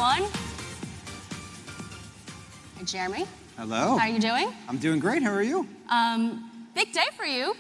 everyone. Hi, Jeremy. Hello. How are you doing? I'm doing great. How are you? Big day for you.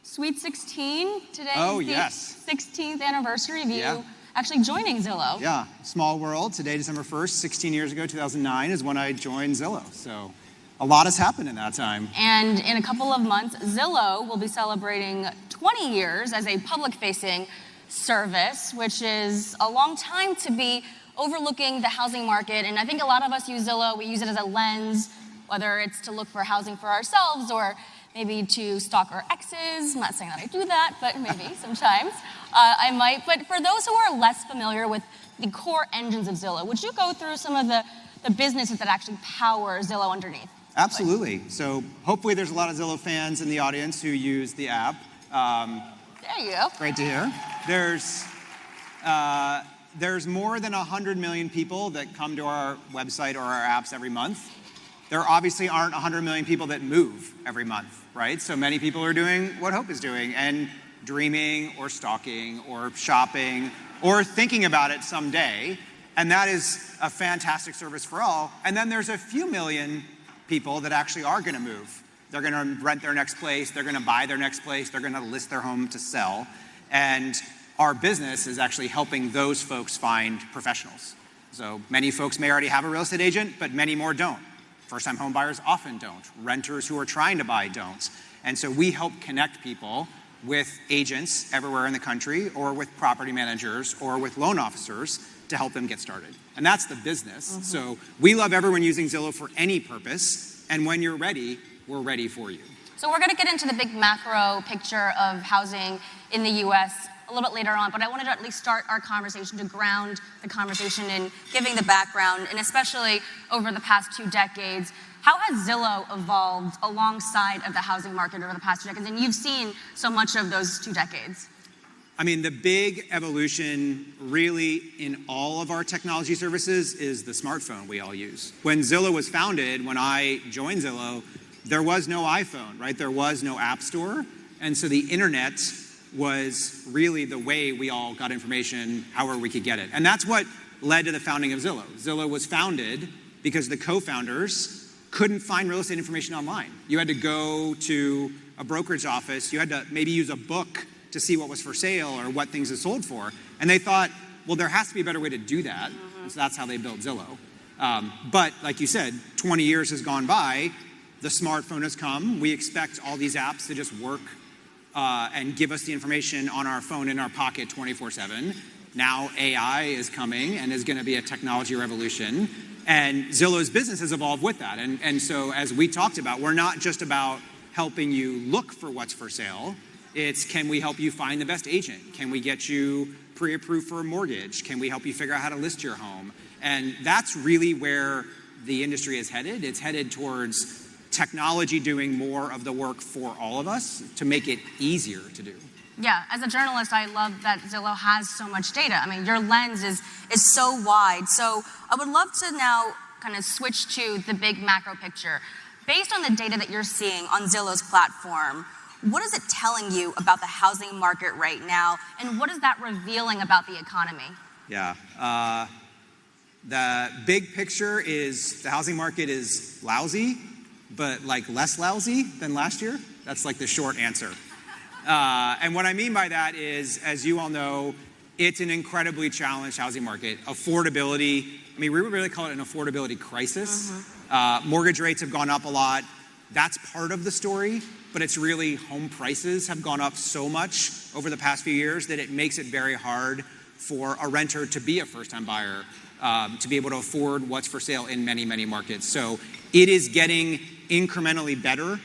Sweet 16. Today Oh, is the yes. 16th anniversary of you Yeah. actually joining Zillow. Yeah, small world. Today, December 1st, 16 years ago, 2009, is when I joined Zillow. So a lot has happened in that time. And in a couple of months, Zillow will be celebrating 20 years as a public-facing service, which is a long time to be overlooking the housing market. And I think a lot of us use Zillow. We use it as a lens, whether it's to look for housing for ourselves or maybe to stalk our exes. I'm not saying that I do that, but maybe sometimes I might. But for those who are less familiar with the core engines of Zillow, would you go through some of the businesses that actually power Zillow underneath? Absolutely. So hopefully there's a lot of Zillow fans in the audience who use the app. There you go. Great to hear. There's more than 100 million people that come to our website or our apps every month. There obviously aren't 100 million people that move every month, right? So many people are doing what Hope is doing and dreaming or stalking or shopping or thinking about it someday. And that is a fantastic service for all. And then there's a few million people that actually are going to move. They're going to rent their next place. They're going to buy their next place. They're going to list their home to sell. And our business is actually helping those folks find professionals. So many folks may already have a real estate agent, but many more don't. First-time home buyers often don't. Renters who are trying to buy don't. And so we help connect people with agents everywhere in the country or with property managers or with loan officers to help them get started. And that's the business. Mm-hmm. So we love everyone using Zillow for any purpose. And when you're ready, we're ready for you. So we're going to get into the big macro picture of housing in the U.S. a little bit later on, but I wanted to at least start our conversation to ground the conversation in giving the background, and especially over the past 2 decades, how has Zillow evolved alongside of the housing market over the past 2 decades? And you've seen so much of those 2 decades. I mean, the big evolution really in all of our technology services is the smartphone we all use. When Zillow was founded, when I joined Zillow, there was no iPhone, right? There was no app store. And so the internet was really the way we all got information, however we could get it. And that's what led to the founding of Zillow. Zillow was founded because the co-founders couldn't find real estate information online. You had to go to a brokerage office. You had to maybe use a book to see what was for sale or what things had sold for. And they thought, well, there has to be a better way to do that. Mm-hmm. So that's how they built Zillow. But like you said, 20 years has gone by. The smartphone has come. We expect all these apps to just work and give us the information on our phone in our pocket 24/7. Now AI is coming and is going to be a technology revolution. And Zillow's business has evolved with that. And so as we talked about, we're not just about helping you look for what's for sale. It's, can we help you find the best agent? Can we get you pre-approved for a mortgage? Can we help you figure out how to list your home? And that's really where the industry is headed. It's headed towards technology doing more of the work for all of us to make it easier to do. Yeah, as a journalist, I love that Zillow has so much data. I mean, your lens is so wide. So I would love to now kind of switch to the big macro picture. Based on the data that you're seeing on Zillow's platform, what is it telling you about the housing market right now? And what is that revealing about the economy? Yeah, the big picture is the housing market is lousy, but like less lousy than last year. That's like the short answer. And what I mean by that is, as you all know, it's an incredibly challenged housing market. Affordability, I mean, we would really call it an affordability crisis. Mm-hmm. Mortgage rates have gone up a lot. That's part of the story, but it's really home prices have gone up so much over the past few years that it makes it very hard for a renter to be a first-time buyer, to be able to afford what's for sale in many, many markets. So it is getting incrementally better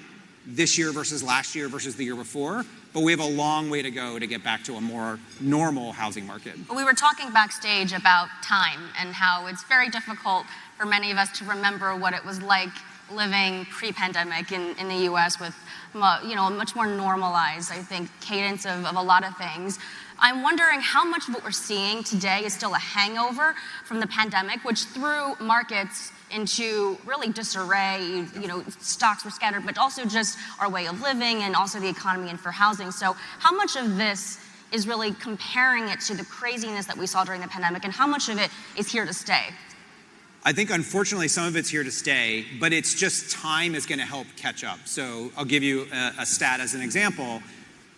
this year versus last year versus the year before, but we have a long way to go to get back to a more normal housing market. We were talking backstage about time and how it's very difficult for many of us to remember what it was like living pre-pandemic in the U.S. with a much more normalized, I think, cadence of a lot of things. I'm wondering how much of what we're seeing today is still a hangover from the pandemic, which threw markets into really disarray. Stocks were scattered, but also just our way of living and also the economy and for housing. So how much of this is really comparing it to the craziness that we saw during the pandemic, and how much of it is here to stay? I think, unfortunately, some of it's here to stay, but it's just time is going to help catch up. So I'll give you a stat as an example.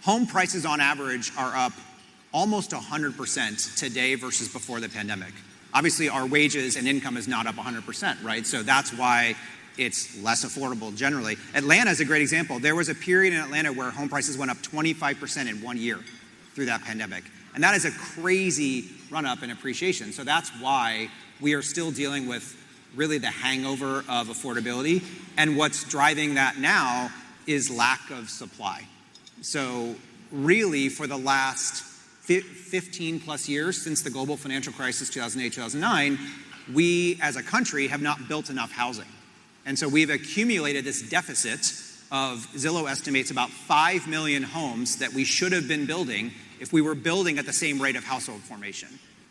Home prices on average are up almost 100% today versus before the pandemic. Obviously, our wages and income is not up 100%, right? So that's why it's less affordable generally. Atlanta is a great example. There was a period in Atlanta where home prices went up 25% in 1 year through that pandemic. And that is a crazy run-up in appreciation. So that's why we are still dealing with really the hangover of affordability. And what's driving that now is lack of supply. So really, for the last 15 plus years since the global financial crisis, 2008, 2009, we as a country have not built enough housing. And so we've accumulated this deficit of, Zillow estimates, about 5 million homes that we should have been building if we were building at the same rate of household formation.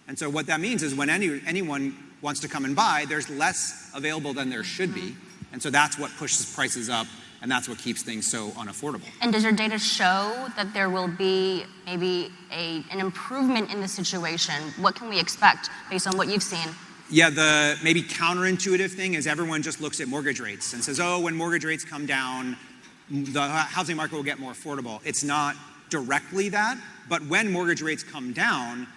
And so what that means is when anyone wants to come and buy, there's less available than there should be. And so that's what pushes prices up, and that's what keeps things so unaffordable. And does your data show that there will be maybe an improvement in the situation? What can we expect based on what you've seen? Yeah, the maybe counterintuitive thing is everyone just looks at mortgage rates and says, oh, when mortgage rates come down, the housing market will get more affordable. It's not directly that, but when mortgage rates come down,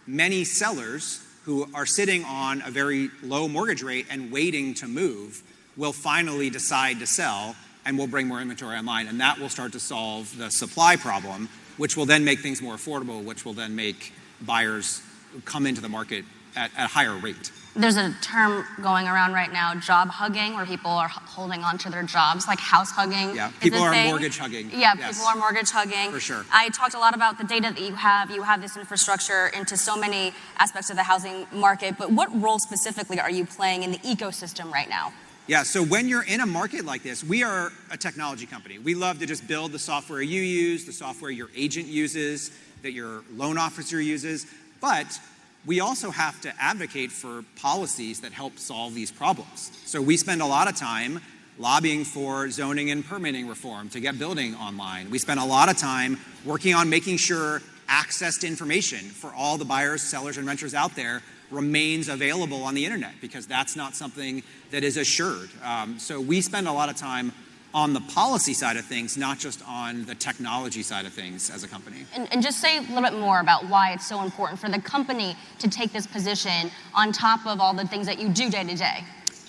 many sellers who are sitting on a very low mortgage rate and waiting to move will finally decide to sell and will bring more inventory online. And that will start to solve the supply problem, which will then make things more affordable, which will then make buyers come into the market at a higher rate. There's a term going around right now, job hugging, where people are holding on to their jobs, like house hugging. Yeah, people are mortgage hugging. Yeah, yes. People are mortgage hugging. For sure. I talked a lot about the data that you have. You have this infrastructure into so many aspects of the housing market, but what role specifically are you playing in the ecosystem right now? Yeah, so when you're in a market like this, we are a technology company. We love to just build the software you use, the software your agent uses, that your loan officer uses, but we also have to advocate for policies that help solve these problems. So we spend a lot of time lobbying for zoning and permitting reform to get building online. We spend a lot of time working on making sure access to information for all the buyers, sellers, and renters out there remains available on the internet, because that's not something that is assured. So we spend a lot of time on the policy side of things, not just on the technology side of things as a company. And just say a little bit more about why it's so important for the company to take this position on top of all the things that you do day to day.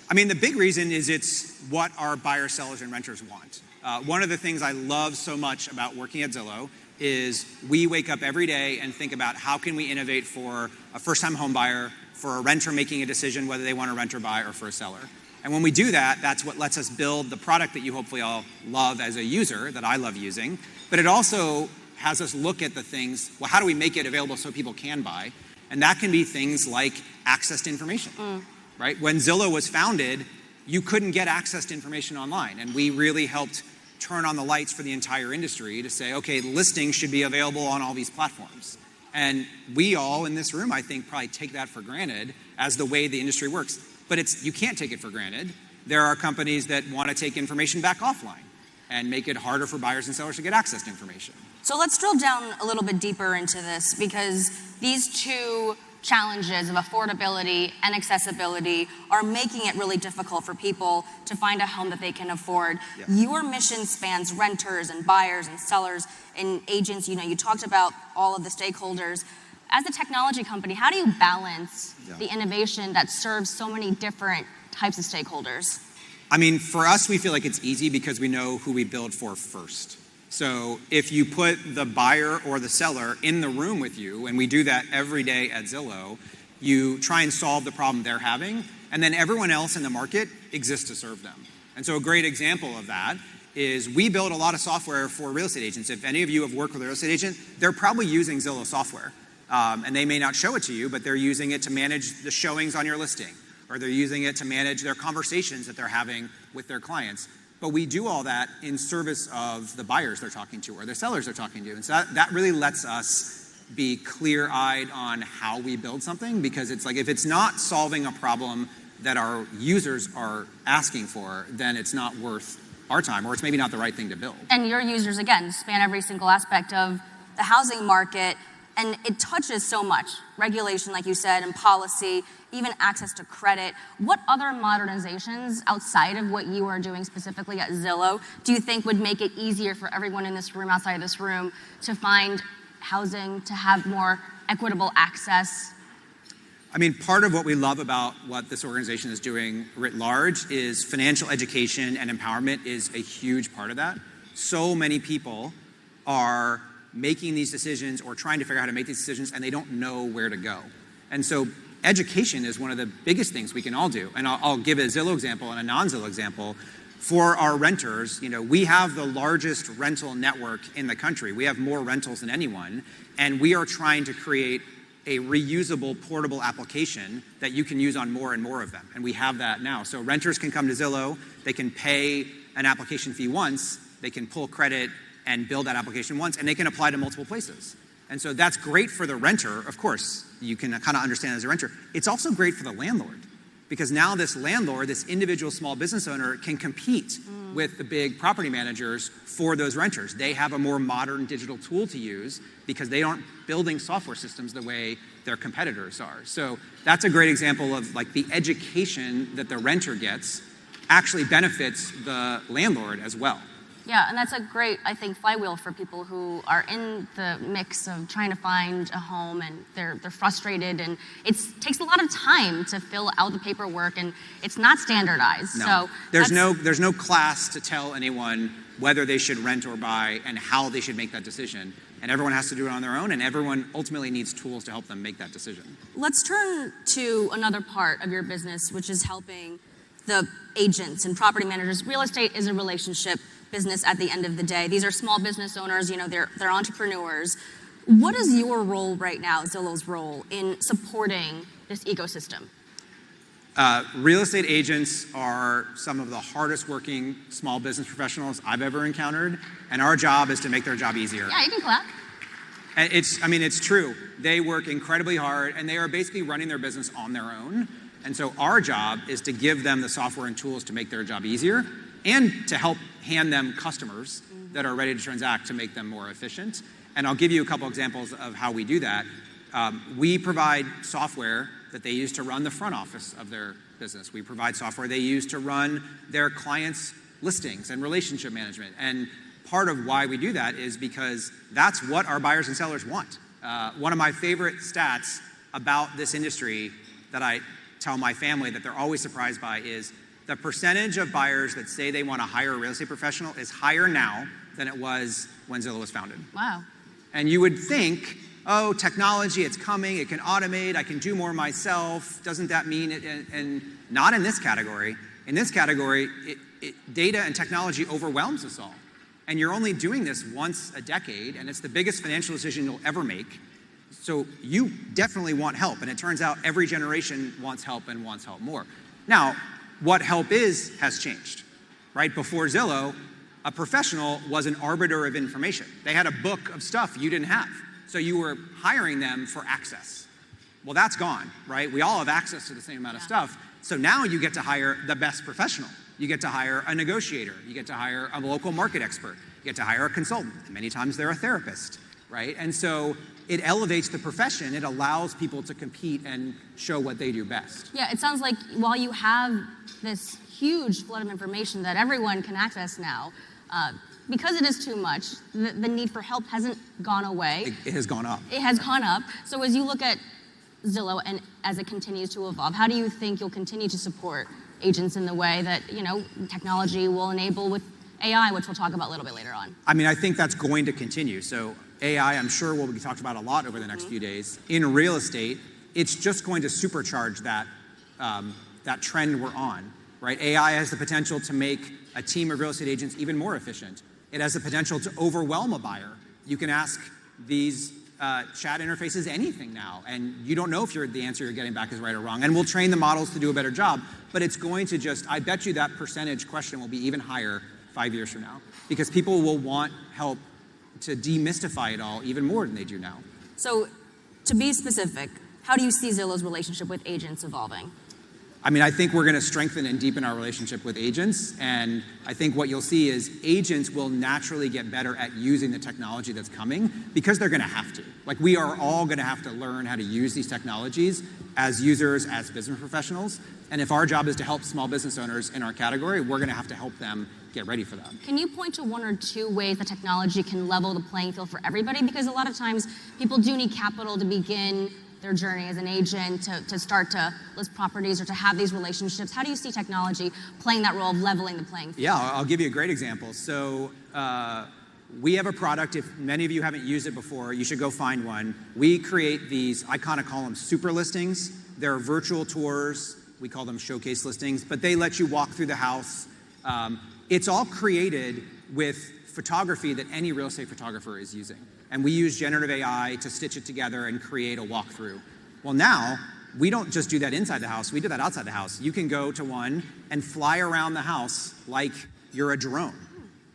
I mean, the big reason is it's what our buyers, sellers, and renters want. One of the things I love so much about working at Zillow is we wake up every day and think about how can we innovate for a first-time home buyer, for a renter making a decision whether they want to rent or buy, or for a seller. And when we do that, that's what lets us build the product that you hopefully all love as a user, that I love using. But it also has us look at the things, well, how do we make it available so people can buy? And that can be things like access to information, right? When Zillow was founded, you couldn't get access to information online. And we really helped turn on the lights for the entire industry to say, okay, listings should be available on all these platforms. And we all in this room, I think, probably take that for granted as the way the industry works. But you can't take it for granted. There are companies that want to take information back offline and make it harder for buyers and sellers to get access to information. So let's drill down a little bit deeper into this, because these two challenges of affordability and accessibility are making it really difficult for people to find a home that they can afford. Yeah. Your mission spans renters and buyers and sellers and agents. You know, you talked about all of the stakeholders. As a technology company, how do you balance the innovation that serves so many different types of stakeholders? I mean, for us, we feel like it's easy because we know who we build for first. So if you put the buyer or the seller in the room with you, and we do that every day at Zillow, you try and solve the problem they're having, and then everyone else in the market exists to serve them. And so a great example of that is we build a lot of software for real estate agents. If any of you have worked with a real estate agent, they're probably using Zillow software. And they may not show it to you, but they're using it to manage the showings on your listing, or they're using it to manage their conversations that they're having with their clients. But we do all that in service of the buyers they're talking to or the sellers they're talking to. And so that really lets us be clear-eyed on how we build something, because it's like if it's not solving a problem that our users are asking for, then it's not worth our time, or it's maybe not the right thing to build. And your users, again, span every single aspect of the housing market. And it touches so much, regulation, like you said, and policy, even access to credit. What other modernizations outside of what you are doing specifically at Zillow do you think would make it easier for everyone in this room, outside of this room, to find housing, to have more equitable access? I mean, part of what we love about what this organization is doing writ large is financial education and empowerment is a huge part of that. So many people are making these decisions or trying to figure out how to make these decisions, and they don't know where to go. And so education is one of the biggest things we can all do. And I'll give a Zillow example and a non-Zillow example. For our renters, we have the largest rental network in the country. We have more rentals than anyone, and we are trying to create a reusable, portable application that you can use on more and more of them. And we have that now. So renters can come to Zillow, they can pay an application fee once, they can pull credit and build that application once, and they can apply to multiple places. And so that's great for the renter. Of course, you can kind of understand as a renter. It's also great for the landlord, because now this landlord, this individual small business owner, can compete with the big property managers for those renters. They have a more modern digital tool to use because they aren't building software systems the way their competitors are. So that's a great example of like the education that the renter gets actually benefits the landlord as well. Yeah, and that's a great, I think, flywheel for people who are in the mix of trying to find a home, and they're frustrated, and it takes a lot of time to fill out the paperwork, and it's not standardized. No. So there's no class to tell anyone whether they should rent or buy and how they should make that decision. And everyone has to do it on their own, and everyone ultimately needs tools to help them make that decision. Let's turn to another part of your business, which is helping the agents and property managers. Real estate is a relationship business at the end of the day. These are small business owners, they're entrepreneurs. What is your role right now, Zillow's role, in supporting this ecosystem? Real estate agents are some of the hardest working small business professionals I've ever encountered, and our job is to make their job easier. Yeah, you can clap. And it's true. They work incredibly hard, and they are basically running their business on their own. And so our job is to give them the software and tools to make their job easier, and to help hand them customers that are ready to transact to make them more efficient. And I'll give you a couple examples of how we do that. We provide software that they use to run the front office of their business. We provide software they use to run their clients' listings and relationship management. And part of why we do that is because that's what our buyers and sellers want. One of my favorite stats about this industry that I tell my family that they're always surprised by is the percentage of buyers that say they want to hire a real estate professional is higher now than it was when Zillow was founded. Wow. And you would think, oh, technology, it's coming, it can automate, I can do more myself. Doesn't that mean it? And not in this category. In this category, data and technology overwhelms us all. And you're only doing this once a decade, and it's the biggest financial decision you'll ever make. So you definitely want help. And it turns out every generation wants help and wants help more. Now, what help is has changed, right? Before Zillow, a professional was an arbiter of information. They had a book of stuff you didn't have. So you were hiring them for access. Well, that's gone, right? We all have access to the same amount of stuff. So now you get to hire the best professional. You get to hire a negotiator. You get to hire a local market expert. You get to hire a consultant. Many times they're a therapist, right? And so it elevates the profession. It allows people to compete and show what they do best. Yeah, it sounds like while you have this huge flood of information that everyone can access now, because it is too much, the need for help hasn't gone away. It has gone up. It has gone up. So as you look at Zillow and as it continues to evolve, how do you think you'll continue to support agents in the way that, technology will enable with AI, which we'll talk about a little bit later on? I mean, I think that's going to continue. So AI, I'm sure, will be talked about a lot over the next few days. In real estate, it's just going to supercharge that trend we're on, right? AI has the potential to make a team of real estate agents even more efficient. It has the potential to overwhelm a buyer. You can ask these chat interfaces anything now, and you don't know if the answer you're getting back is right or wrong. And we'll train the models to do a better job, but it's going to I bet you that percentage question will be even higher 5 years from now, because people will want help to demystify it all even more than they do now. So to be specific, how do you see Zillow's relationship with agents evolving? I mean, I think we're going to strengthen and deepen our relationship with agents, and I think what you'll see is agents will naturally get better at using the technology that's coming because they're going to have to. Like, we are all going to have to learn how to use these technologies as users, as business professionals, and if our job is to help small business owners in our category, we're going to have to help them get ready for that. Can you point to one or two ways that technology can level the playing field for everybody? Because a lot of times people do need capital to begin their journey as an agent, to start to list properties or to have these relationships. How do you see technology playing that role of leveling the playing field? Yeah, I'll give you a great example. So we have a product. If many of you haven't used it before, you should go find one. We create these, I kind of call them super listings. They're virtual tours. We call them showcase listings, but they let you walk through the house. It's all created with photography that any real estate photographer is using. And we use generative AI to stitch it together and create a walkthrough. Well, now, we don't just do that inside the house, we do that outside the house. You can go to one and fly around the house like you're a drone.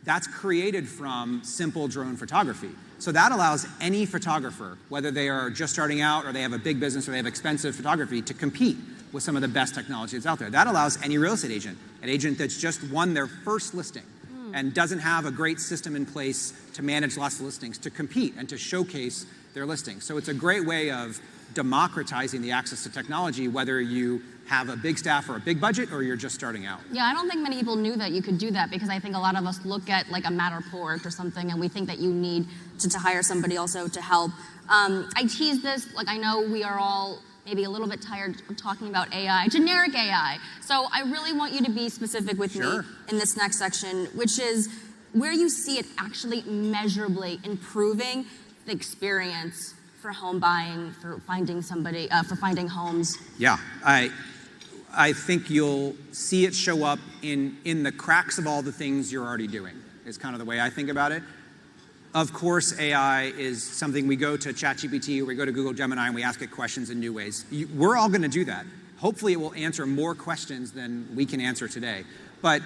That's created from simple drone photography. So that allows any photographer, whether they are just starting out or they have a big business or they have expensive photography, to compete with some of the best technology that's out there. That allows any real estate agent, an agent that's just won their first listing and doesn't have a great system in place to manage lots of listings, to compete and to showcase their listings. So it's a great way of democratizing the access to technology, whether you have a big staff or a big budget or you're just starting out. Yeah, I don't think many people knew that you could do that, because I think a lot of us look at like a Matterport or something and we think that you need to hire somebody also to help. I tease this, like, I know we are all maybe a little bit tired of talking about AI, generic AI. So I really want you to be specific with me in this next section, which is where you see it actually measurably improving the experience for home buying, for finding somebody, for finding homes. Yeah, I think you'll see it show up in the cracks of all the things you're already doing, is kind of the way I think about it. Of course, AI is something we go to ChatGPT or we go to Google Gemini and we ask it questions in new ways. We're all going to do that. Hopefully, it will answer more questions than we can answer today. But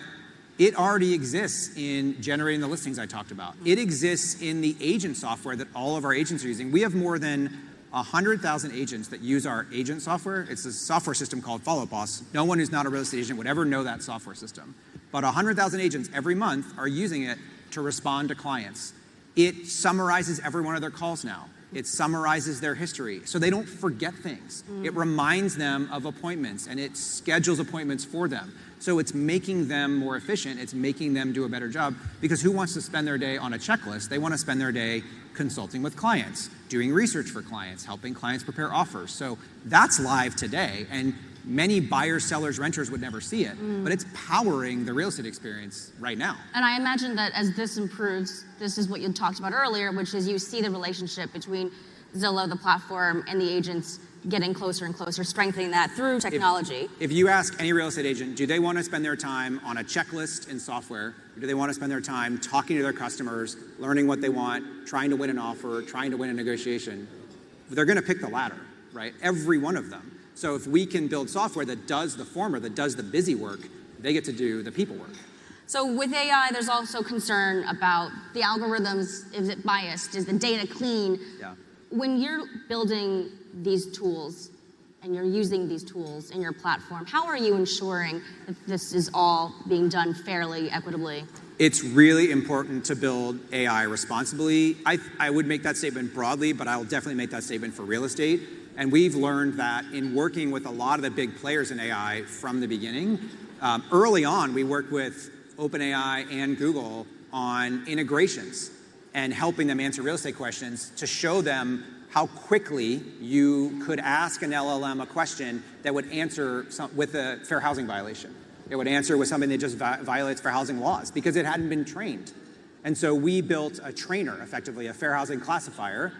it already exists in generating the listings I talked about. It exists in the agent software that all of our agents are using. We have more than 100,000 agents that use our agent software. It's a software system called Follow Boss. No one who's not a real estate agent would ever know that software system. But 100,000 agents every month are using it to respond to clients. It summarizes every one of their calls now. It summarizes their history so they don't forget things. It reminds them of appointments and it schedules appointments for them. So it's making them more efficient. It's making them do a better job, because who wants to spend their day on a checklist? They want to spend their day consulting with clients, doing research for clients, helping clients prepare offers. So that's live today, and many buyers, sellers, renters would never see it, but it's powering the real estate experience right now. And I imagine that as this improves, this is what you talked about earlier, which is you see the relationship between Zillow, the platform, and the agents getting closer and closer, strengthening that through technology. If you ask any real estate agent, do they want to spend their time on a checklist in software? Or do they want to spend their time talking to their customers, learning what they want, trying to win an offer, trying to win a negotiation? They're going to pick the latter, right? Every one of them. So if we can build software that does the former, that does the busy work, they get to do the people work. So with AI, there's also concern about the algorithms. Is it biased? Is the data clean? Yeah. When you're building these tools and you're using these tools in your platform, how are you ensuring that this is all being done fairly, equitably? It's really important to build AI responsibly. I would make that statement broadly, but I'll definitely make that statement for real estate. And we've learned that in working with a lot of the big players in AI from the beginning. Early on, we worked with OpenAI and Google on integrations and helping them answer real estate questions to show them how quickly you could ask an LLM a question that would answer with a fair housing violation. It would answer with something that just violates fair housing laws because it hadn't been trained. And so we built a trainer, effectively, a fair housing classifier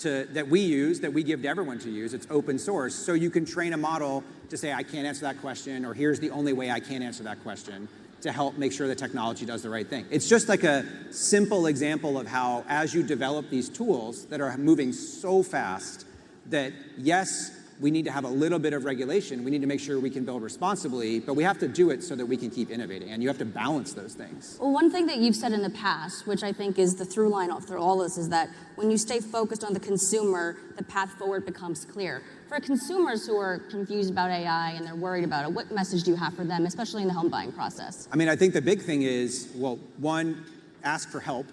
that we use, that we give to everyone to use. It's open source, so you can train a model to say, I can't answer that question, or here's the only way I can answer that question, to help make sure the technology does the right thing. It's just like a simple example of how, as you develop these tools that are moving so fast, that yes, we need to have a little bit of regulation. We need to make sure we can build responsibly, but we have to do it so that we can keep innovating, and you have to balance those things. Well, one thing that you've said in the past, which I think is the through line through all this, is that when you stay focused on the consumer, the path forward becomes clear. For consumers who are confused about AI and they're worried about it, what message do you have for them, especially in the home buying process? I mean, I think the big thing is, well, one, ask for help.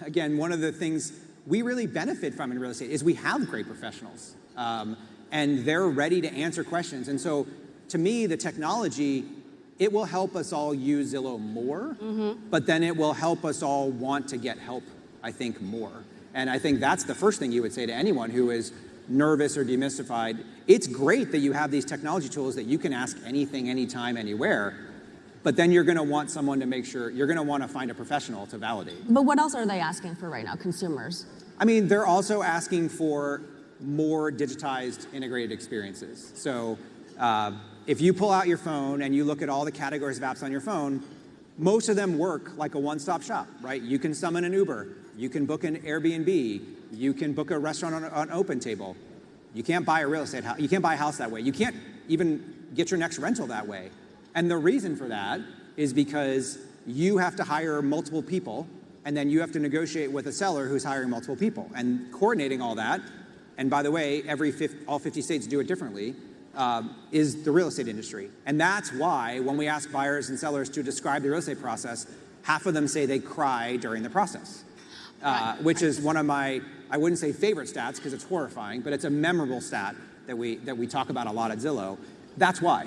Again, one of the things we really benefit from in real estate is we have great professionals. And they're ready to answer questions. And so to me, the technology, it will help us all use Zillow more, but then it will help us all want to get help, I think, more. And I think that's the first thing you would say to anyone who is nervous or demystified. It's great that you have these technology tools that you can ask anything, anytime, anywhere, but then you're gonna want someone to make sure, you're gonna wanna find a professional to validate. But what else are they asking for right now, consumers? I mean, they're also asking for more digitized integrated experiences. So if you pull out your phone and you look at all the categories of apps on your phone, most of them work like a one-stop shop, right? You can summon an Uber, you can book an Airbnb, you can book a restaurant on OpenTable. You can't buy a real estate house, you can't buy a house that way. You can't even get your next rental that way. And the reason for that is because you have to hire multiple people, and then you have to negotiate with a seller who's hiring multiple people. And coordinating all that, and by the way, all 50 states do it differently, is the real estate industry. And that's why when we ask buyers and sellers to describe the real estate process, half of them say they cry during the process, which is one of my, I wouldn't say favorite stats because it's horrifying, but it's a memorable stat that we talk about a lot at Zillow. That's why.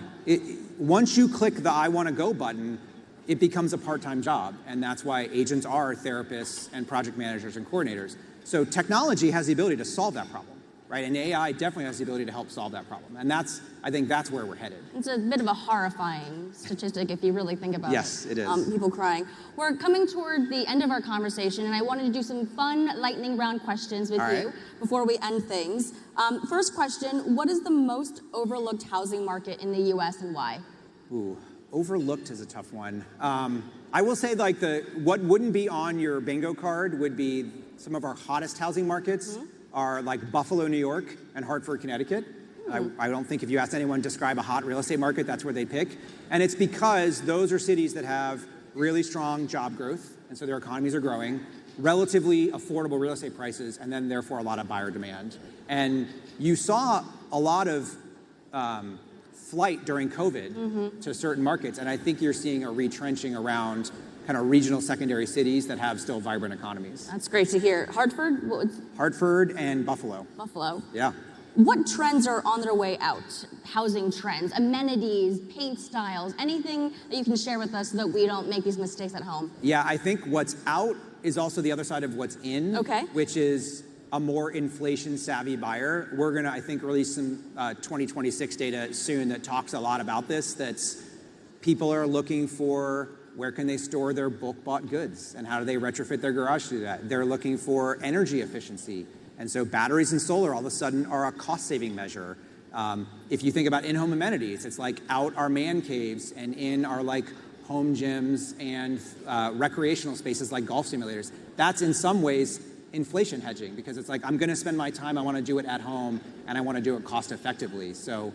Once you click the I want to go button, it becomes a part-time job. And that's why agents are therapists and project managers and coordinators. So technology has the ability to solve that problem. Right, and AI definitely has the ability to help solve that problem. And I think that's where we're headed. It's a bit of a horrifying statistic if you really think about it. Yes, it is. People crying. We're coming toward the end of our conversation, and I wanted to do some fun lightning round questions with you before we end things. First question, what is the most overlooked housing market in the US and why? Ooh, overlooked is a tough one. I will say like what wouldn't be on your bingo card would be some of our hottest housing markets. Are like Buffalo, New York, and Hartford, Connecticut. I don't think if you asked anyone to describe a hot real estate market, that's where they pick. And it's because those are cities that have really strong job growth, and so their economies are growing, relatively affordable real estate prices, and then therefore a lot of buyer demand. And you saw a lot of flight during COVID to certain markets, and I think you're seeing a retrenching around kind of regional secondary cities that have still vibrant economies. That's great to hear. Hartford? Hartford and Buffalo. Buffalo. Yeah. What trends are on their way out? Housing trends, amenities, paint styles, anything that you can share with us so that we don't make these mistakes at home? Yeah, I think what's out is also the other side of what's in, which is a more inflation-savvy buyer. We're gonna, I think, release some 2026 data soon that talks a lot about this, that's people are looking for where can they store their bulk-bought goods and how do they retrofit their garage to do that? They're looking for energy efficiency. And so batteries and solar all of a sudden are a cost-saving measure. If you think about in-home amenities, it's like out our man caves and in our like home gyms and recreational spaces like golf simulators. That's in some ways inflation hedging because it's like I'm gonna spend my time, I wanna do it at home and I wanna do it cost effectively. So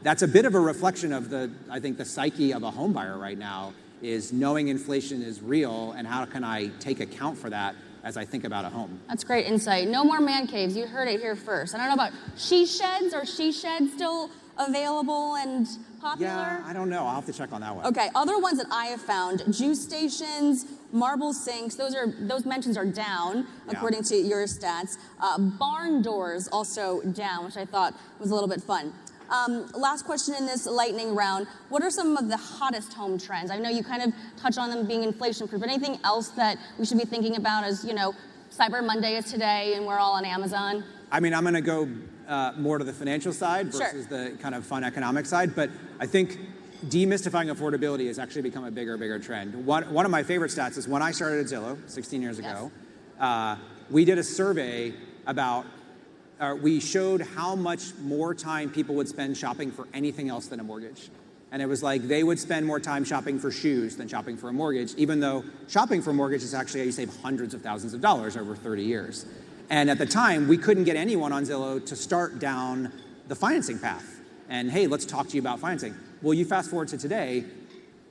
that's a bit of a reflection of I think the psyche of a home buyer right now is knowing inflation is real and how can I take account for that as I think about a home. That's great insight. No more man caves. You heard it here first. I don't know about she sheds. Are she sheds still available and popular? Yeah, I don't know. I'll have to check on that one. Okay, other ones that I have found, juice stations, marble sinks, those mentions are down, according to your stats. Barn doors also down, which I thought was a little bit fun. Last question in this lightning round. What are some of the hottest home trends? I know you kind of touch on them being inflation-proof, but anything else that we should be thinking about as, Cyber Monday is today and we're all on Amazon? I mean, I'm going to go more to the financial side versus the kind of fun economic side, but I think demystifying affordability has actually become a bigger trend. One of my favorite stats is when I started at Zillow 16 years ago, we did a survey about we showed how much more time people would spend shopping for anything else than a mortgage. And it was like they would spend more time shopping for shoes than shopping for a mortgage, even though shopping for a mortgage is actually how you save hundreds of thousands of dollars over 30 years. And at the time, we couldn't get anyone on Zillow to start down the financing path. And hey, let's talk to you about financing. Well, you fast forward to today,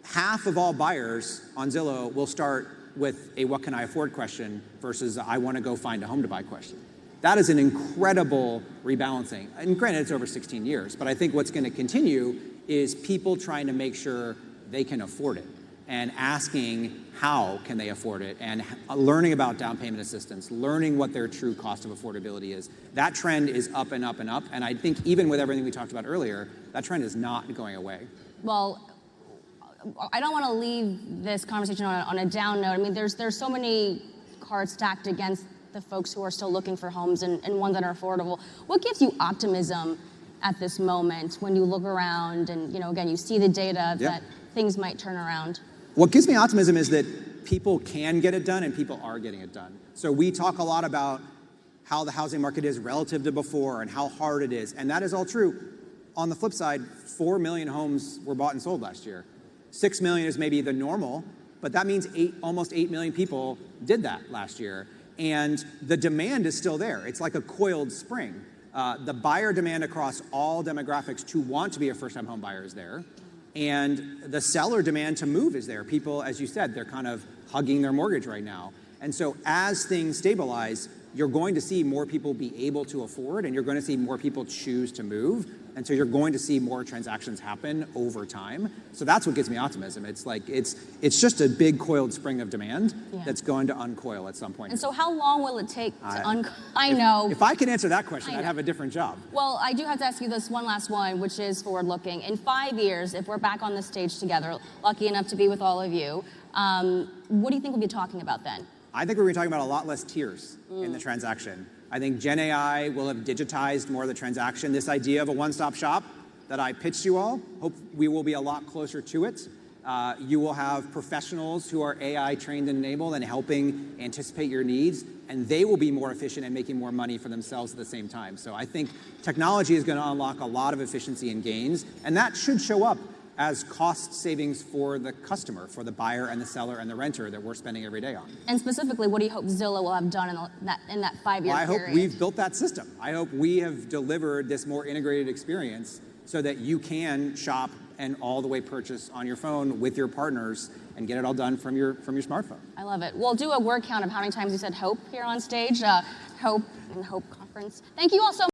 half of all buyers on Zillow will start with a what can I afford question versus I want to go find a home to buy question. That is an incredible rebalancing. And granted, it's over 16 years, but I think what's going to continue is people trying to make sure they can afford it and asking how can they afford it and learning about down payment assistance, learning what their true cost of affordability is. That trend is up and up and up. And I think even with everything we talked about earlier, that trend is not going away. Well, I don't want to leave this conversation on a down note. I mean, there's so many cards stacked against the folks who are still looking for homes and ones that are affordable. What gives you optimism at this moment when you look around and, again, you see the data that things might turn around? What gives me optimism is that people can get it done and people are getting it done. So we talk a lot about how the housing market is relative to before and how hard it is. And that is all true. On the flip side, 4 million homes were bought and sold last year. 6 million is maybe the normal, but that means almost 8 million people did that last year. And the demand is still there. It's like a coiled spring. The buyer demand across all demographics to want to be a first-time home buyer is there. And the seller demand to move is there. People, as you said, they're kind of hugging their mortgage right now. And so as things stabilize, you're going to see more people be able to afford, and you're going to see more people choose to move. And so you're going to see more transactions happen over time. So that's what gives me optimism. It's like it's just a big coiled spring of demand that's going to uncoil at some point. And so how long will it take to uncoil? I know. If I could answer that question, I'd have a different job. Well, I do have to ask you this one last one, which is forward-looking. In 5 years, if we're back on the stage together, lucky enough to be with all of you, what do you think we'll be talking about then? I think we're going to be talking about a lot less tiers in the transaction. I think Gen AI will have digitized more of the transaction. This idea of a one-stop shop that I pitched you all, hope we will be a lot closer to it. You will have professionals who are AI trained and enabled and helping anticipate your needs, and they will be more efficient and making more money for themselves at the same time. So I think technology is going to unlock a lot of efficiency and gains, and that should show up as cost savings for the customer, for the buyer and the seller and the renter that we're spending every day on. And specifically, what do you hope Zillow will have done in that 5 year period? I hope we've built that system. I hope we have delivered this more integrated experience so that you can shop and all the way purchase on your phone with your partners and get it all done from your smartphone. I love it. We'll do a word count of how many times you said hope here on stage. Hope and Hope Conference. Thank you all so much.